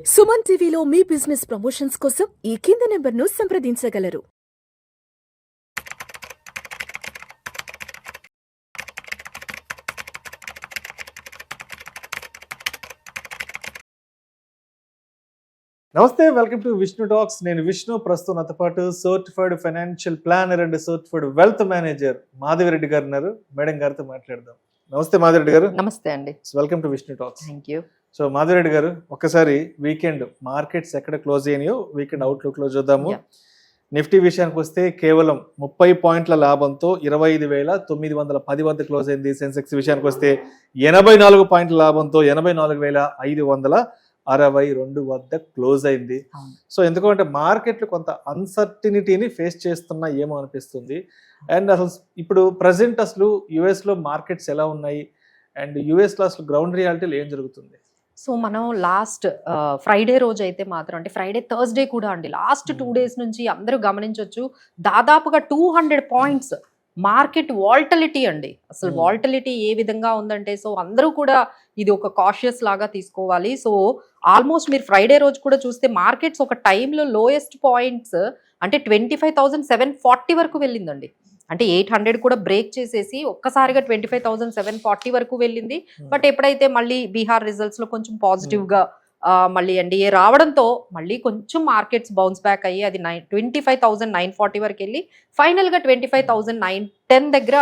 సుమన్ టీవీలో మీ business promotions కోసం ఈ కింది నెంబర్ను సంప్రదించగలరు. నమస్తే, వెల్కమ్ టు విష్ణు టాక్స్. నేను విష్ణు. ప్రస్తుతం నాతో పాటు certified financial planner and certified wealth manager Madhavi Reddy గారు ఉన్నారు. మేడం గారితో మాట్లాడదాం. నమస్తే మాధవిరెడ్డి గారు. నమస్తే అండి. Welcome to Vishnu talks. Thank you. So Madhavi Reddy గారు, ఒక్కసారి వీకెండ్ మార్కెట్స్ ఎక్కడ క్లోజ్ అయినాయో వీకెండ్ అవుట్లుక్ లో చూద్దాము. నిఫ్టీ విషయానికి వస్తే కేవలం 30 పాయింట్ల లాభంతో 25,910 వద్ద క్లోజ్ అయింది. సెన్సెక్స్ విషయానికి వస్తే 84 పాయింట్ల లాభంతో 84,562 వద్ద క్లోజ్ అయింది. సో ఎందుకంటే మార్కెట్లు కొంత అన్సర్టినిటీని ఫేస్ చేస్తున్నా ఏమో అనిపిస్తుంది. అండ్ అసలు ఇప్పుడు ప్రజెంట్ అసలు యుఎస్ లో మార్కెట్స్ ఎలా ఉన్నాయి అండ్ యుఎస్ లో అసలు గ్రౌండ్ రియాలిటీలో ఏం జరుగుతుంది? సో మనం లాస్ట్ ఫ్రైడే రోజు అయితే మాత్రం, అంటే ఫ్రైడే థర్స్డే కూడా అండి, లాస్ట్ 2 days నుంచి అందరూ గమనించవచ్చు, దాదాపుగా 200 పాయింట్స్ మార్కెట్ వాల్టిలిటీ అండి. అసలు వాల్టిలిటీ ఏ విధంగా ఉందంటే, సో అందరూ కూడా ఇది ఒక కాషియస్ లాగా తీసుకోవాలి. సో ఆల్మోస్ట్ మీరు ఫ్రైడే రోజు కూడా చూస్తే మార్కెట్స్ ఒక టైంలో లోయెస్ట్ పాయింట్స్ అంటే 25,740 వరకు వెళ్ళిందండి. అంటే 800 కూడా బ్రేక్ చేసేసి ఒక్కసారిగా 25,740 వరకు వెళ్ళింది. బట్ ఎప్పుడైతే మళ్ళీ బీహార్ రిజల్ట్స్ లో కొంచెం పాజిటివ్ గా మళ్ళీ ఎన్డీఏ రావడంతో మళ్ళీ కొంచెం మార్కెట్స్ బౌన్స్ బ్యాక్ అయ్యి అది 25,940 వరకు వెళ్ళి ఫైనల్ గా 25,910 దగ్గర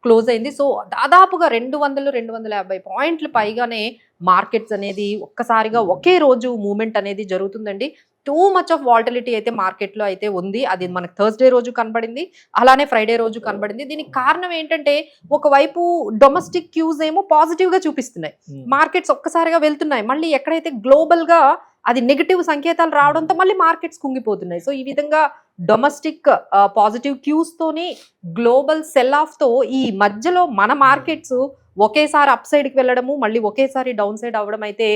క్లోజ్ అయింది. సో దాదాపుగా 200-250 పాయింట్లు పైగానే మార్కెట్స్ అనేది ఒక్కసారిగా ఒకే రోజు మూవ్మెంట్ అనేది జరుగుతుందండి. టూ మచ్ ఆఫ్ వాల్టిలిటీ అయితే మార్కెట్లో అయితే ఉంది. అది మనకు థర్స్డే రోజు కనబడింది, అలానే ఫ్రైడే రోజు కనబడింది. దీనికి కారణం ఏంటంటే, ఒకవైపు డొమెస్టిక్ క్యూస్ ఏమో పాజిటివ్ గా చూపిస్తున్నాయి, మార్కెట్స్ ఒక్కసారిగా వెళ్తున్నాయి. మళ్ళీ ఎక్కడైతే గ్లోబల్ గా అది నెగిటివ్ సంకేతాలు రావడంతో మళ్ళీ మార్కెట్స్ కుంగిపోతున్నాయి. సో ఈ విధంగా డొమెస్టిక్ పాజిటివ్ క్యూస్ తోని గ్లోబల్ సెల్ ఆఫ్ తో ఈ మధ్యలో మన మార్కెట్స్ ఒకేసారి అప్ సైడ్ కి వెళ్ళడము, మళ్ళీ ఒకేసారి డౌన్ సైడ్ అవ్వడం అయితే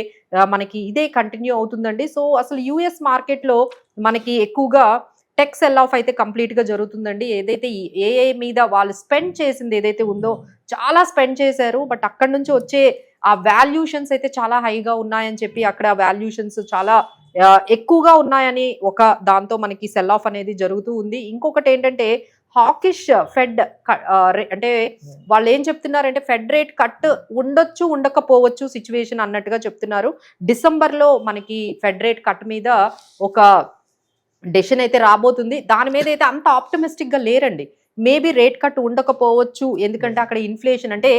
మనకి ఇదే కంటిన్యూ అవుతుందండి. సో అసలు యుఎస్ మార్కెట్ లో మనకి ఎక్కువగా టెక్ సెల్ ఆఫ్ అయితే కంప్లీట్ గా జరుగుతుందండి. ఏదైతే ఏఐ మీద వాళ్ళు స్పెండ్ చేసింది ఏదైతే ఉందో చాలా స్పెండ్ చేశారు, బట్ అక్కడ నుంచి వచ్చే ఆ వాల్యూషన్స్ అయితే చాలా హైగా ఉన్నాయని చెప్పి అక్కడ వాల్యూషన్స్ చాలా ఎక్కువగా ఉన్నాయని ఒక దాంతో మనకి సెల్ ఆఫ్ అనేది జరుగుతూ ఉంది. ఇంకొకటి ఏంటంటే, హాకిష్ ఫెడ్ అంటే వాళ్ళు ఏం చెప్తున్నారంటే, ఫెడ్ రేట్ కట్ ఉండొచ్చు ఉండకపోవచ్చు సిచ్యువేషన్ అన్నట్టుగా చెప్తున్నారు. డిసెంబర్లో మనకి ఫెడ్ రేట్ కట్ మీద ఒక డెసిషన్ అయితే రాబోతుంది. దాని మీద అయితే అంత ఆప్టమిస్టిక్ గా లేరండి. మేబీ రేట్ కట్ ఉండకపోవచ్చు, ఎందుకంటే అక్కడ ఇన్ఫ్లేషన్ అంటే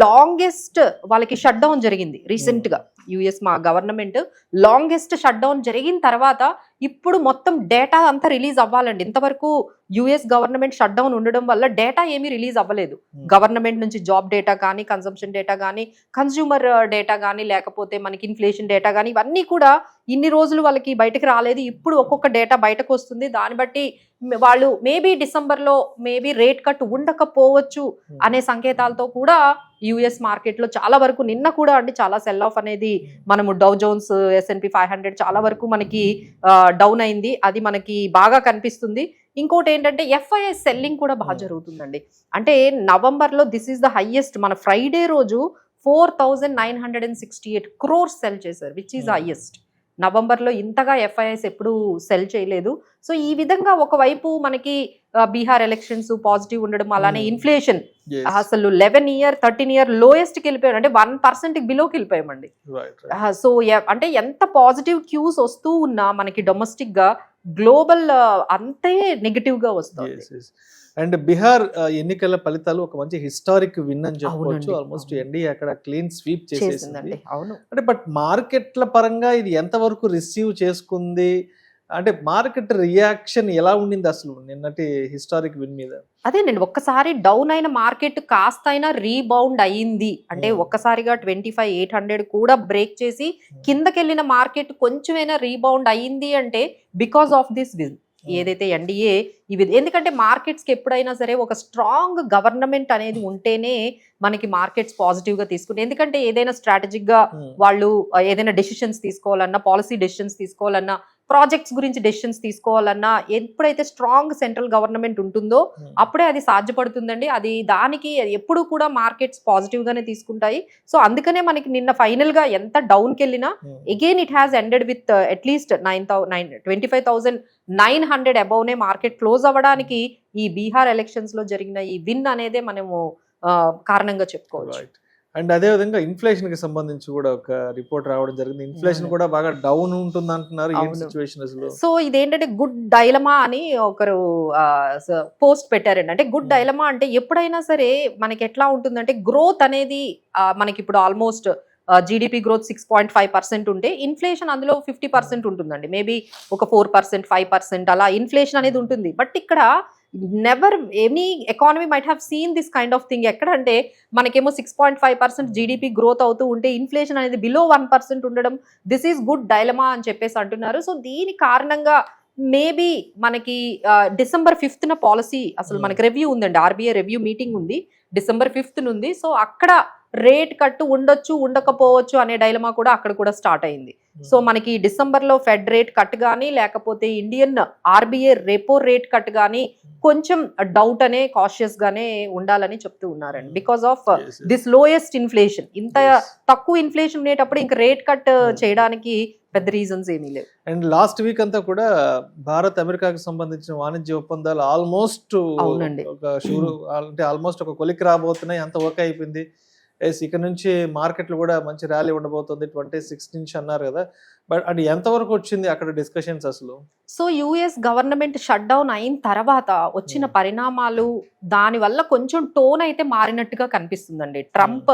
లాంగెస్ట్ వాళ్ళకి షట్ డౌన్ జరిగింది రీసెంట్ గా. యుఎస్ మా గవర్నమెంట్ లాంగెస్ట్ షట్ డౌన్ జరిగిన తర్వాత ఇప్పుడు మొత్తం డేటా అంతా రిలీజ్ అవ్వాలండి. ఇంతవరకు యుఎస్ గవర్నమెంట్ షట్ డౌన్ ఉండడం వల్ల డేటా ఏమీ రిలీజ్ అవ్వలేదు. గవర్నమెంట్ నుంచి జాబ్ డేటా కానీ, కన్సంప్షన్ డేటా కానీ, కన్స్యూమర్ డేటా కానీ, లేకపోతే మనకి ఇన్ఫ్లేషన్ డేటా కానీ, ఇవన్నీ కూడా ఇన్ని రోజులు వాళ్ళకి బయటకు రాలేదు. ఇప్పుడు ఒక్కొక్క డేటా బయటకు వస్తుంది. దాన్ని బట్టి వాళ్ళు మేబీ డిసెంబర్లో మేబీ రేట్ కట్ ఉండకపోవచ్చు అనే సంకేతాలతో కూడా యుఎస్ మార్కెట్లో చాలా వరకు నిన్న కూడా అండి చాలా సెల్ ఆఫ్ అనేది మనము డౌ జోన్స్, S&P 500 చాలా వరకు మనకి డౌన్ అయింది. అది మనకి బాగా కనిపిస్తుంది. ఇంకోటి ఏంటంటే, ఎఫ్ఐఐ సెల్లింగ్ కూడా బాగా జరుగుతుందండి. అంటే నవంబర్లో దిస్ ఈస్ ద హైయెస్ట్. మన ఫ్రైడే రోజు 4,968 crores సెల్ చేశారు, విచ్ ఈస్ హైయెస్ట్. నవంబర్లో ఇంతగా ఎఫ్ఐఐస్ ఎప్పుడు సెల్ చేయలేదు. సో ఈ విధంగా ఒకవైపు మనకి బీహార్ ఎలక్షన్స్ పాజిటివ్ ఉండడం, అలానే ఇన్ఫ్లేషన్ అసలు 13 year లోయెస్ట్కి వెళ్ళిపోయాడు, అంటే 1% బిలోకి వెళ్ళిపోయామండి. సో అంటే ఎంత పాజిటివ్ క్యూస్ వస్తూ ఉన్నా మనకి డొమెస్టిక్ గా గ్లోబల్ అంతే నెగిటివ్ గా వస్తుంది. అండ్ బీహార్ ఎన్నికల ఫలితాలు ఒక మంచి హిస్టారిక్ విన్ అని చెప్పవచ్చు. ఆల్మోస్ట్ ఎన్డీఏ అక్కడ క్లీన్ స్వీప్ చేసేసింది. అంటే బట్ మార్కెట్ల పరంగా ఇది ఎంత వరకు రిసీవ్ చేసుకుంది, అంటే మార్కెట్ రియాక్షన్ ఎలా ఉండింది అసలు నిన్నటి హిస్టారిక్ విన్ మీద? అదేనండి, ఒక్కసారి డౌన్ అయిన మార్కెట్ కాస్త అయినా రీబౌండ్ అయ్యింది. అంటే ఒక్కసారిగా 25,800 కూడా బ్రేక్ చేసి కిందకెళ్ళిన మార్కెట్ కొంచెమైనా రీబౌండ్ అయ్యింది అంటే బికాస్ ఆఫ్ దిస్ విన్ ఏదైతే ఎన్డీఏ ఇవి. ఎందుకంటే మార్కెట్స్ కి ఎప్పుడైనా సరే ఒక స్ట్రాంగ్ గవర్నమెంట్ అనేది ఉంటేనే మనకి మార్కెట్స్ పాజిటివ్ గా తీసుకుంటే, ఎందుకంటే ఏదైనా స్ట్రాటజిక్ గా వాళ్ళు ఏదైనా డెసిషన్స్ తీసుకోవాలన్నా, పాలసీ డెసిషన్స్ తీసుకోవాలన్నా ప్రాజెక్ట్స్ గురించి డెసిషన్స్ తీసుకోవాలన్నా ఎప్పుడైతే స్ట్రాంగ్ సెంట్రల్ గవర్నమెంట్ ఉంటుందో అప్పుడే అది సాధ్యపడుతుందండి. అది దానికి ఎప్పుడు కూడా మార్కెట్స్ పాజిటివ్ గానే తీసుకుంటాయి. సో అందుకనే మనకి నిన్న ఫైనల్ గా ఎంత డౌన్ కి వెళ్ళినా again it has ended with at least 25,900 above నే మార్కెట్ క్లోజ్ అవ్వడానికి ఈ బీహార్ ఎలక్షన్స్ లో జరిగిన ఈ విన్ అనేదే మనము కారణంగా చెప్పుకోవచ్చు. అండ్ అదే విధంగా ఇన్ఫ్లేషన్ కి సంబంధించి కూడా ఒక రిపోర్ట్ రావడం జరిగింది. ఇన్ఫ్లేషన్ కూడా బాగా డౌన్ ఉంటుంది అంటున్నారు. సో ఇదేంటంటే గుడ్ డైలమా అని ఒకరు పోస్ట్ పెట్టారండి. అంటే గుడ్ డైలమా అంటే ఎప్పుడైనా సరే మనకి ఎట్లా ఉంటుందంటే గ్రోత్ అనేది మనకి ఇప్పుడు ఆల్మోస్ట్ జీడిపి గ్రోత్ 6.5% ఉంటే ఇన్ఫ్లేషన్ అందులో 50% ఉంటుందండి. మేబీ ఒక 4%, 5% అలా ఇన్ఫ్లేషన్ అనేది ఉంటుంది. బట్ ఇక్కడ never any economy might have seen this kind of thing. ఎక్కడంటే మనకేమో 6.5% జీడిపి గ్రోత్ అవుతూ ఉంటే ఇన్ఫ్లేషన్ అనేది బిలో 1% ఉండడం, దిస్ ఈజ్ గుడ్ డైలమా అని చెప్పేసి అంటున్నారు. సో దీని కారణంగా మేబీ మనకి December 5th పాలసీ అసలు మనకి రివ్యూ ఉందండి. ఆర్బీఐ రివ్యూ మీటింగ్ ఉంది December 5th ఉంది. సో అక్కడ రేట్ కట్టు ఉండొచ్చు ఉండకపోవచ్చు అనే డైలమా కూడా అక్కడ కూడా స్టార్ట్ అయింది. సో మనకి డిసెంబర్లో ఫెడ్ రేట్ కట్ కానీ లేకపోతే Indian RBI repo rate cut కానీ కొంచెం డౌట్ అనే కాషియస్ గానే ఉండాలని చెప్తూ ఉన్నారండి. Because of this lowest inflation, ఇంత తక్కువ ఇన్ఫ్లేషన్ ఉండేటప్పుడు ఇంకా రేట్ కట్ చేయడానికి పెద్ద రీజన్స్ ఏమీ లేవు. అండ్ లాస్ట్ వీక్ అంతా కూడా భారత్ అమెరికాకి సంబంధించిన వాణిజ్య ఒప్పందాలు ఆల్మోస్ట్ ఒక కొలికి రాబోతున్నాయి. అంత ఓకే అయిపోయింది. ఇక నుంచి మార్కెట్లు కూడా మంచి ర్యాలీ ఉండబోతుంది 26 నుంచి అన్నారు కదా. బట్ అది ఎంతవరకు వచ్చింది అక్కడ డిస్కషన్స్ అసలు? So US government shut down అయిన తర్వాత వచ్చిన పరిణామాలు దాని వల్ల కొంచెం టోన్ అయితే మారినట్టుగా కనిపిస్తుందండి. ట్రంప్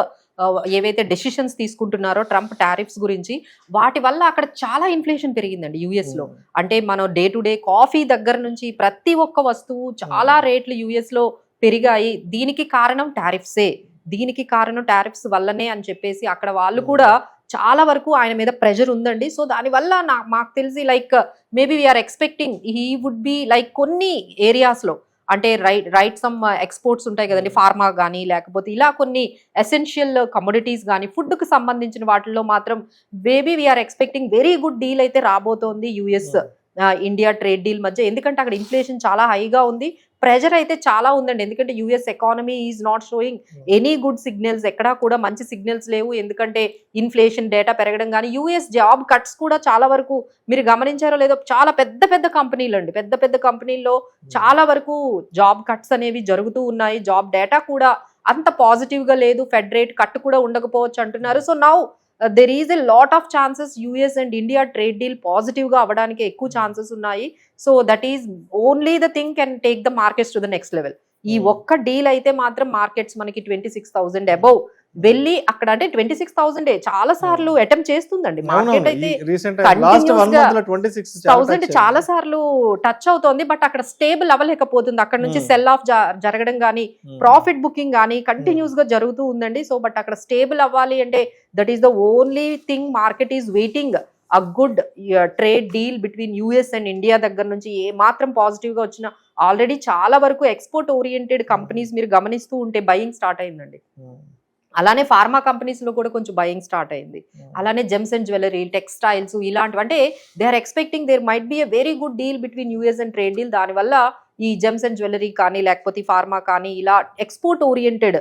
ఏవైతే డెసిషన్స్ తీసుకుంటున్నారో ట్రంప్ టారిఫ్స్ గురించి, వాటి వల్ల అక్కడ చాలా ఇన్ఫ్లేషన్ పెరిగిందండి యుఎస్ లో. అంటే మనం డే టు డే కాఫీ దగ్గర నుంచి ప్రతి ఒక్క వస్తువు చాలా రేట్లు యుఎస్ లో పెరిగాయి. దీనికి కారణం టారిఫ్సే, దీనికి కారణం టారిఫ్స్ వల్లనే అని చెప్పేసి అక్కడ వాళ్ళు కూడా చాలా వరకు ఆయన మీద ప్రెషర్ ఉందండి. సో దానివల్ల మాకు తెలిసి like maybe we are expecting he would be like కొన్ని ఏరియాస్లో అంటే రైట్ సమ్ ఎక్స్పోర్ట్స్ ఉంటాయి కదండి, ఫార్మా కానీ లేకపోతే ఇలా కొన్ని ఎసెన్షియల్ కమోడిటీస్ కానీ ఫుడ్కి సంబంధించిన వాటిల్లో మాత్రం maybe we are expecting very good deal అయితే రాబోతోంది యుఎస్ ఇండియా ట్రేడ్ డీల్ మధ్య. ఎందుకంటే అక్కడ ఇన్ఫ్లేషన్ చాలా హైగా ఉంది, ప్రెజర్ అయితే చాలా ఉందండి. ఎందుకంటే US economy is not showing any good signals, ఎక్కడా కూడా మంచి సిగ్నల్స్ లేవు. ఎందుకంటే ఇన్ఫ్లేషన్ డేటా పెరగడం కానీ యుఎస్ జాబ్ కట్స్ కూడా చాలా వరకు మీరు గమనించారో లేదో, చాలా పెద్ద పెద్ద కంపెనీలు అండి, పెద్ద పెద్ద కంపెనీల్లో చాలా వరకు జాబ్ కట్స్ అనేవి జరుగుతూ ఉన్నాయి. జాబ్ డేటా కూడా అంత పాజిటివ్ గా లేదు, ఫెడ్ రేట్ కట్ కూడా ఉండకపోవచ్చు అంటున్నారు. So now there is a lot of chances US and India trade deal positive గా అవ్వడానికి ఎక్కువ ఛాన్సెస్ ఉన్నాయి. So that is only the thing can take the markets to the next level. ఈ ఒక్క deal అయితే మాత్రం మార్కెట్స్ మనకి 26,000 above వెళ్ళి అక్కడ అంటే 26,000 చాలా సార్లు అటెంప్ట్ చేస్తుందండి మార్కెట్ అయితే, 26,000 చాలా సార్లు టచ్ అవుతోంది. బట్ అక్కడ స్టేబుల్ అవ్వలేకపోతుంది. అక్కడ నుంచి సెల్ ఆఫ్ జరగడం కానీ ప్రాఫిట్ బుకింగ్ కానీ కంటిన్యూస్ గా జరుగుతూ ఉందండి. సో బట్ అక్కడ స్టేబుల్ అవ్వాలి అంటే that is the only thing market is waiting a good trade deal between US and India దగ్గర నుంచి ఏ మాత్రం పాజిటివ్ గా వచ్చినా. ఆల్రెడీ చాలా వరకు ఎక్స్పోర్ట్ ఓరియంటెడ్ కంపెనీస్ మీరు గమనిస్తూ ఉంటే బయింగ్ స్టార్ట్ అయిందండి. అలానే ఫార్మా కంపెనీస్ లో కూడా కొంచెం బయింగ్ స్టార్ట్ అయింది. అలానే జెమ్స్ అండ్ జ్యువెలరీ, టెక్స్టైల్స్ ఇలాంటివి, అంటే they are expecting there might be a very good deal between US and trade deal. దానివల్ల ఈ జెమ్స్ అండ్ జ్యువెలరీ కానీ లేకపోతే ఫార్మా కానీ ఇలా ఎక్స్పోర్ట్ ఓరియంటెడ్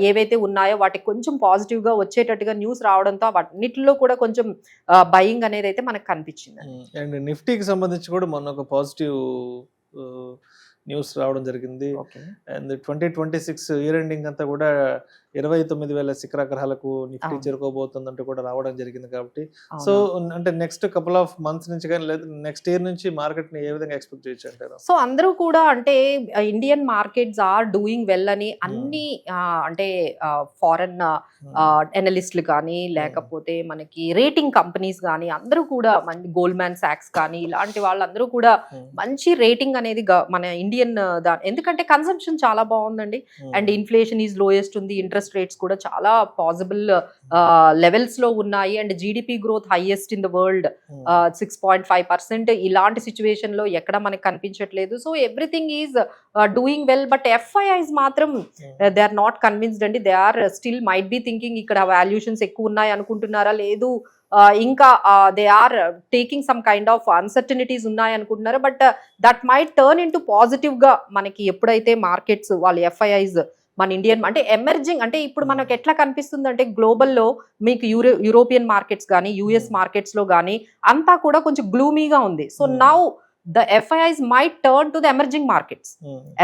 ఏవైతే ఉన్నాయో వాటికి కొంచెం పాజిటివ్ గా వచ్చేటట్టుగా న్యూస్ రావడంతో వాటిలో కూడా కొంచెం బయింగ్ అనేది అయితే మనకు కనిపించింది. అండ్ నిఫ్టీకి సంబంధించి కూడా మొన్న ఒక పాజిటివ్ న్యూస్ రావడం జరిగింది. అండ్ 2026 ఇయర్ ఎండింగ్ అంతా కూడా 29,000 శిఖరాగ్రహాలకు నిఫ్టీ చేరుకోబోతుందంటూ కూడా రావడం జరిగింది. కాబట్టి సో అంటే నెక్స్ట్ కపుల్ ఆఫ్ మంత్స్ నుంచి కానీ లేదా నెక్స్ట్ ఇయర్ నుంచి మార్కెట్ ని ఏ విధంగా ఎక్స్పెక్ట్ చేయొచ్చు అంటారు? సో అందరూ కూడా అంటే Indian markets are doing well అని అన్ని అంటే ఫారెన్ ఎనలిస్టులు కానీ లేకపోతే మనకి రేటింగ్ కంపెనీస్ కానీ అందరూ కూడా గోల్డ్మ్యాన్ సాక్స్ కానీ ఇలాంటి వాళ్ళందరూ కూడా మంచి రేటింగ్ అనేది మన ఇండియన్ ఎందుకంటే కన్సంప్షన్ చాలా బాగుందండి. అండ్ ఇన్ఫ్లేషన్ ఈజ్ లోయెస్ట్ ఉంది, ఇంట్రెస్ట్ రేట్స్ కూడా చాలా పాసిబుల్ లెవెల్స్ లో ఉన్నాయి. And GDP growth highest in the world 6.5%. ఇలాంటి సిచ్యువేషన్ లో ఎక్కడ మనకి కనిపించట్లేదు. So everything is doing well. But FIIs మాత్రం దే ఆర్ నాట్ కన్విన్స్డ్ అండి. They are still might be thinking ఇక్కడ వాల్యూషన్స్ ఎక్కువ ఉన్నాయి అనుకుంటున్నారా, లేదు ఇంకా they are taking some kind of uncertainties ఉన్నాయి అనుకుంటున్నారు. But that might turn in to positive గా మనకి ఎప్పుడైతే మార్కెట్స్ వాళ్ళు ఎఫ్ఐఐస్ మన ఇండియన్ అంటే ఎమర్జింగ్ అంటే ఇప్పుడు మనకు ఎట్లా కనిపిస్తుంది అంటే గ్లోబల్లో మీకు యూరోపియన్ మార్కెట్స్ కానీ యుఎస్ మార్కెట్స్ లో కానీ అంతా కూడా కొంచెం గ్లూమీగా ఉంది. So now the FIIs might turn to the emerging markets.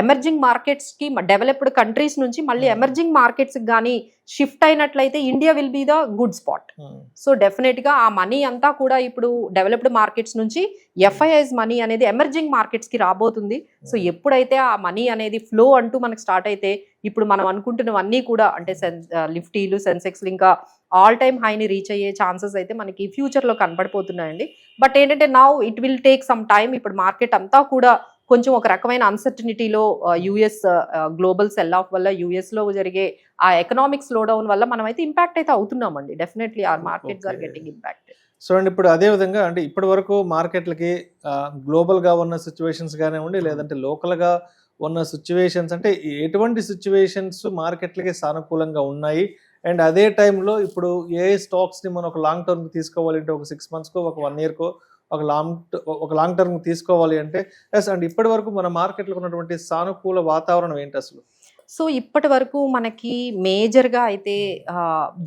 Emerging markets కి డెవలప్డ్ కంట్రీస్ నుంచి మళ్ళీ ఎమర్జింగ్ మార్కెట్స్ గానీ షిఫ్ట్ అయినట్లయితే India will be the good spot. So definite గా ఆ మనీ అంతా కూడా ఇప్పుడు డెవలప్డ్ మార్కెట్స్ నుంచి ఎఫ్ఐఐస్ మనీ అనేది ఎమర్జింగ్ మార్కెట్స్ కి రాబోతుంది. సో ఎప్పుడైతే ఆ మనీ అనేది ఫ్లో అంటూ మనకు స్టార్ట్ అయితే ఇప్పుడు మనం అనుకుంటున్నవన్నీ కూడా అంటే నిఫ్టీలు సెన్సెక్స్ ఇంకా ఆల్ టైమ్ హైని రీచ్ అయ్యే ఛాన్సెస్ అయితే మనకి ఫ్యూచర్ లో కనపడిపోతున్నాయండి. బట్ ఏంటంటే now it will take some time. ఇప్పుడు మార్కెట్ అంతా కూడా కొంచెం ఒక రకమైన అన్సర్టనిటీలో యుఎస్ గ్లోబల్ సెల్ ఆఫ్ వల్ల యుఎస్ లో జరిగే ఆ ఎకనామిక్ స్లో డౌన్ వల్ల మనం అయితే ఇంపాక్ట్ అయితే అవుతున్నామండి. Definitely are markets are getting impacted. So అండి ఇప్పుడు అదే విధంగా అంటే ఇప్పటి వరకు మార్కెట్లకి గ్లోబల్ గా ఉన్న సిచ్యువేషన్స్ కానివ్వండి లేదంటే లోకల్ గా ఉన్న సిచ్యువేషన్స్ అంటే ఎటువంటి సిచ్యువేషన్స్ మార్కెట్లకి సానుకూలంగా ఉన్నాయి అండ్ అదే టైంలో ఇప్పుడు ఏ స్టాక్స్ని మనం ఒక లాంగ్ టర్మ్ తీసుకోవాలంటే ఒక 6 monthsకో ఒక 1 yearకో ఒక లాంగ్ టర్మ్ తీసుకోవాలి అంటే ఎస్ అండ్ ఇప్పటి వరకు మన మార్కెట్లో ఉన్నటువంటి సానుకూల వాతావరణం ఏంటి అసలు? సో ఇప్పటి వరకు మనకి మేజర్గా అయితే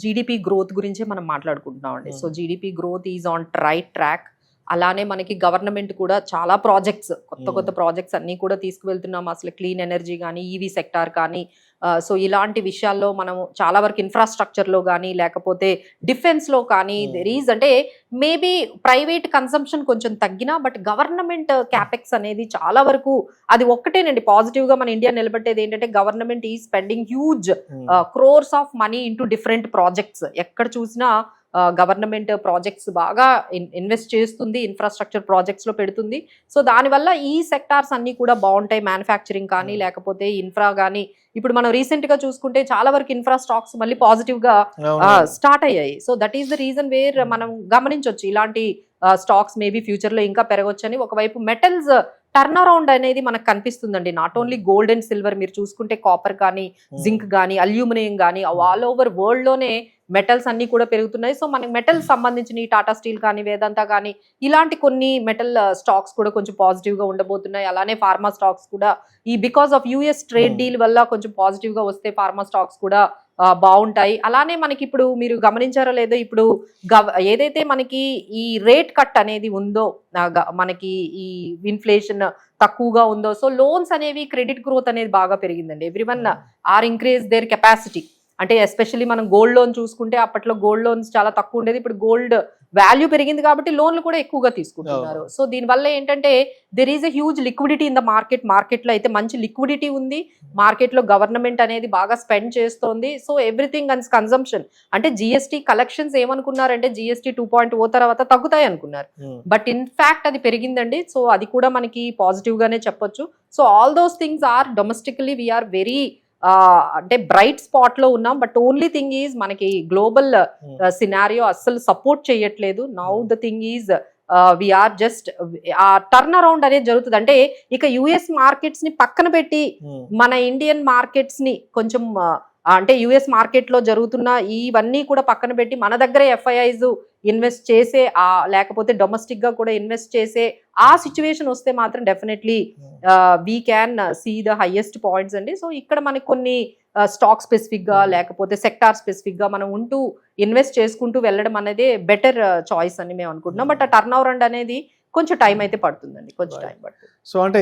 జీడిపి గ్రోత్ గురించే మనం మాట్లాడుకుంటున్నాం అండి. So GDP growth is on right track. అలానే మనకి గవర్నమెంట్ కూడా చాలా ప్రాజెక్ట్స్ కొత్త ప్రాజెక్ట్స్ అన్నీ కూడా తీసుకువెళ్తున్నాం. అసలు క్లీన్ ఎనర్జీ కానీ ఈవీ సెక్టార్ కానీ సో ఇలాంటి విషయాల్లో మనం చాలా వరకు ఇన్ఫ్రాస్ట్రక్చర్లో కానీ లేకపోతే డిఫెన్స్లో కానీ దెర్ ఈజ్ అంటే మేబీ ప్రైవేట్ కన్సంప్షన్ కొంచెం తగ్గినా బట్ గవర్నమెంట్ క్యాపెక్స్ అనేది చాలా వరకు అది ఒక్కటేనండి పాజిటివ్గా మన ఇండియా నిలబెట్టేది ఏంటంటే గవర్నమెంట్ ఈ spending huge crores of money into different projects. ఎక్కడ చూసినా గవర్నమెంట్ ప్రాజెక్ట్స్ బాగా ఇన్వెస్ట్ చేస్తుంది, ఇన్ఫ్రాస్ట్రక్చర్ ప్రాజెక్ట్స్ లో పెడుతుంది. సో దానివల్ల ఈ సెక్టార్స్ అన్ని కూడా బాగుంటాయి. మ్యానుఫ్యాక్చరింగ్ కానీ లేకపోతే ఇన్ఫ్రా కానీ ఇప్పుడు మనం రీసెంట్ గా చూసుకుంటే చాలా వరకు ఇన్ఫ్రా స్టాక్స్ మళ్ళీ పాజిటివ్ గా స్టార్ట్ అయ్యాయి. So that is the reason where మనం గమనించవచ్చు ఇలాంటి స్టాక్స్ మేబీ ఫ్యూచర్ లో ఇంకా పెరగొచ్చని. ఒకవైపు మెటల్స్ టర్న్ అరౌండ్ అనేది మనకు కనిపిస్తుందండి. Not only gold and silver, మీరు చూసుకుంటే కాపర్ కానీ జింక్ కానీ అల్యూమినియం కానీ ఆల్ ఓవర్ వరల్డ్ లోనే మెటల్స్ అన్ని కూడా పెరుగుతున్నాయి. సో మనకి మెటల్స్ సంబంధించిన టాటా స్టీల్ కానీ వేదాంత కానీ ఇలాంటి కొన్ని మెటల్ స్టాక్స్ కూడా కొంచెం పాజిటివ్ గా ఉండబోతున్నాయి. అలానే ఫార్మా స్టాక్స్ కూడా ఈ because of US trade deal వల్ల కొంచెం పాజిటివ్ గా వస్తే ఫార్మా స్టాక్స్ కూడా బాగుంటాయి. అలానే మనకి ఇప్పుడు మీరు గమనించారో లేదో ఇప్పుడు ఏదైతే మనకి ఈ రేట్ కట్ అనేది ఉందో మనకి ఈ ఇన్ఫ్లేషన్ తక్కువగా ఉందో సో లోన్స్ అనేవి క్రెడిట్ గ్రోత్ అనేది బాగా పెరిగిందండి. Everyone are increase their capacity. అంటే ఎస్పెషల్లీ మనం గోల్డ్ లోన్ చూసుకుంటే అప్పట్లో గోల్డ్ లోన్స్ చాలా తక్కువ ఉండేది. ఇప్పుడు గోల్డ్ వాల్యూ పెరిగింది కాబట్టి లోన్లు కూడా ఎక్కువగా తీసుకుంటున్నారు. సో దీనివల్ల ఏంటంటే there is a huge liquidity in the మార్కెట్లో అయితే మంచి లిక్విడిటీ ఉంది. మార్కెట్లో గవర్నమెంట్ అనేది బాగా స్పెండ్ చేస్తోంది. సో ఎవ్రీథింగ్ అండ్ కన్సంప్షన్ అంటే జిఎస్టీ కలెక్షన్స్ ఏమనుకున్నారంటే జిఎస్టీ 2.0 తర్వాత తగ్గుతాయి అనుకున్నారు. బట్ ఇన్ ఫ్యాక్ట్ అది పెరిగిందండి. సో అది కూడా మనకి పాజిటివ్ గానే చెప్పొచ్చు. So all those things are domestically we are very అంటే బ్రైట్ స్పాట్ లో ఉన్నాం. బట్ ఓన్లీ థింగ్ ఈజ్ మనకి గ్లోబల్ సినారియో అస్సలు సపోర్ట్ చేయట్లేదు. Now the thing is we are just ఆ టర్న్ అరౌండ్ అనేది జరుగుతుంది. అంటే ఇక యుఎస్ మార్కెట్స్ ని పక్కన పెట్టి మన ఇండియన్ మార్కెట్స్ ని కొంచెం అంటే యుఎస్ మార్కెట్ లో జరుగుతున్న ఇవన్నీ కూడా పక్కన పెట్టి మన దగ్గర ఎఫ్ఐఐస్ ఇన్వెస్ట్ చేసే లేకపోతే డొమెస్టిక్ గా కూడా ఇన్వెస్ట్ చేసే ఆ సిచ్యువేషన్ వస్తే మాత్రం definitely we can see the highest points అండి. సో ఇక్కడ మనకి కొన్ని స్టాక్ స్పెసిఫిక్ గా లేకపోతే సెక్టార్ స్పెసిఫిక్ గా మనం ఉంటూ ఇన్వెస్ట్ చేసుకుంటూ వెళ్ళడం అనేది బెటర్ చాయిస్ అని మేము అనుకుంటున్నాం. బట్ ఆ టర్న్ ఓవర్ అనేది కొంచెం టైం అయితే పడుతుందండి, కొంచెం టైం పడుతుంది. సో అంటే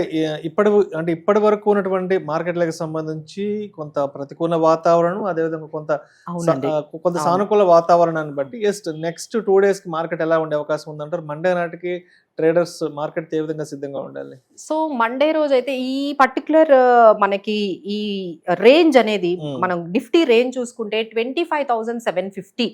ఇప్పటి వరకు ఉన్నటువంటి మార్కెట్లకు సంబంధించి కొంత ప్రతికూల వాతావరణం అదేవిధంగా కొంత సానుకూల వాతావరణాన్ని బట్టి నెక్స్ట్ 2 days కి మార్కెట్ ఎలా ఉండే అవకాశం ఉందంటారు? మండే నాటికి ట్రేడర్స్ మార్కెట్ ఏ విధంగా సిద్ధంగా ఉండాలి? సో మండే రోజు అయితే ఈ పర్టికులర్ మనకి ఈ రేంజ్ అనేది మనం నిఫ్టీ రేంజ్ చూసుకుంటే 25,750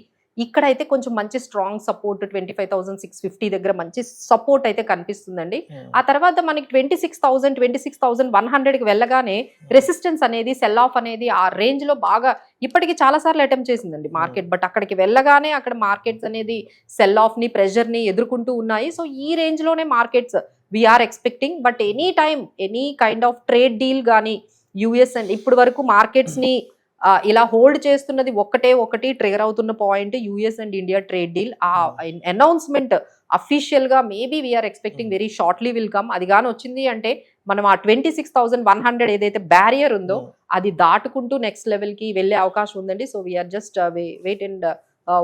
ఇక్కడైతే కొంచెం మంచి స్ట్రాంగ్ సపోర్ట్ 25,650 దగ్గర మంచి సపోర్ట్ అయితే కనిపిస్తుందండి. ఆ తర్వాత మనకి 26,100కి వెళ్ళగానే రెసిస్టెన్స్ అనేది సెల్ ఆఫ్ అనేది ఆ రేంజ్ లో బాగా ఇప్పటికి చాలా సార్లు అటెంప్ట్ చేసిందండి మార్కెట్. బట్ అక్కడికి వెళ్ళగానే అక్కడ మార్కెట్స్ అనేది సెల్ ఆఫ్ ని ప్రెషర్ ని ఎదుర్కొంటూ ఉన్నాయి. సో ఈ రేంజ్ లోనే markets we are expecting. But any time any kind of trade deal కానీ యుఎస్ అండ్ ఇప్పుడు వరకు మార్కెట్స్ ని ఇలా హోల్డ్ చేస్తున్నది ఒకటి ట్రిగర్ అవుతున్న point US and India trade deal. ఆ అనౌన్స్మెంట్ అఫీషియల్ గా maybe we are expecting very shortly will come. అది కానీ వచ్చింది అంటే మనం ఆ 26,100 ఏదైతే బ్యారియర్ ఉందో అది దాటుకుంటూ నెక్స్ట్ లెవెల్ కి వెళ్ళే అవకాశం ఉందండి. So we are just wait and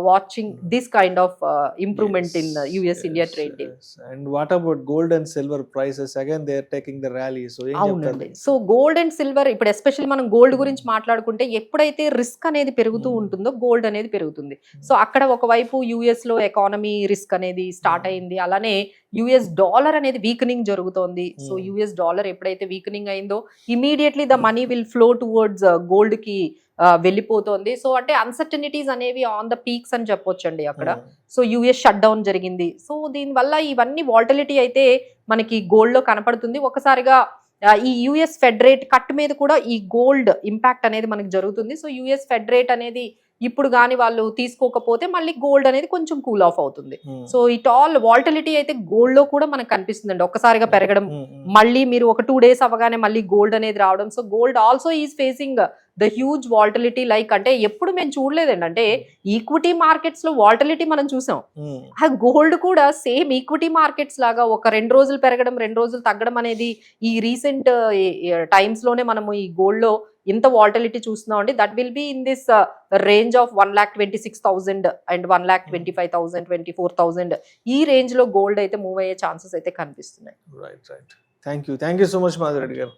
watching this kind of improvement in US India trade deal. And what about gold and silver prices? Again they are taking the rally. So అవునండి. So gold and silver ఇప్పుడు especially మనం gold గురించి మాట్లాడుకుంటే ఎప్పుడైతే risk అనేది పెరుగుతూ ఉంటుందో gold అనేది పెరుగుతుంది. సో అక్కడ ఒకవైపు యుఎస్ లో ఎకానమీ రిస్క్ అనేది స్టార్ట్ అయింది, అలానే యుఎస్ డాలర్ అనేది వీకనింగ్ జరుగుతోంది. సో యుఎస్ డాలర్ ఎప్పుడైతే వీకనింగ్ అయిందో immediately the money will flow towards gold కి వెళ్ళిపోతోంది. సో అంటే అన్సర్టనిటీస్ అనేవి ఆన్ ద పీక్స్ అని చెప్పొచ్చండి అక్కడ. సో యుఎస్ షట్ డౌన్ జరిగింది. సో దీనివల్ల ఇవన్నీ వాల్టిలిటీ అయితే మనకి గోల్డ్ లో కనపడుతుంది. ఒకసారిగా ఈ యుఎస్ ఫెడ్ రేట్ కట్ మీద కూడా ఈ గోల్డ్ ఇంపాక్ట్ అనేది మనకి జరుగుతుంది. సో యుఎస్ ఫెడ్ రేట్ అనేది ఇప్పుడు కానీ వాళ్ళు తీసుకోకపోతే మళ్ళీ గోల్డ్ అనేది కొంచెం కూల్ ఆఫ్ అవుతుంది. సో ఇట్ ఆల్ వాల్టిలిటీ అయితే గోల్డ్ లో కూడా మనకు కనిపిస్తుందండి. ఒక్కసారిగా పెరగడం, మళ్ళీ మీరు ఒక 2 days అవగానే మళ్ళీ గోల్డ్ అనేది రావడం. So gold also is facing the huge volatility. Like అంటే ఎప్పుడు మేము చూడలేదండి, అంటే ఈక్విటీ మార్కెట్స్ లో వాల్టిలిటీ మనం చూసాం, ఆ గోల్డ్ కూడా సేమ్ ఈక్విటీ మార్కెట్స్ లాగా ఒక 2 రోజులు పెరగడం 2 రోజులు తగ్గడం అనేది ఈ రీసెంట్ టైమ్స్ లోనే మనము ఈ గోల్డ్ లో ఇంత వాల్టిలిటీ చూస్తున్నాం అండి. That will be in this range of 1,26,000 and 1,25,000, 24,000 ఈ రేంజ్ లో గోల్డ్ అయితే మూవ్ అయ్యే ఛాన్సెస్ అయితే కనిపిస్తున్నాయి. Right. Thank you so much Madhu Reddy గారు.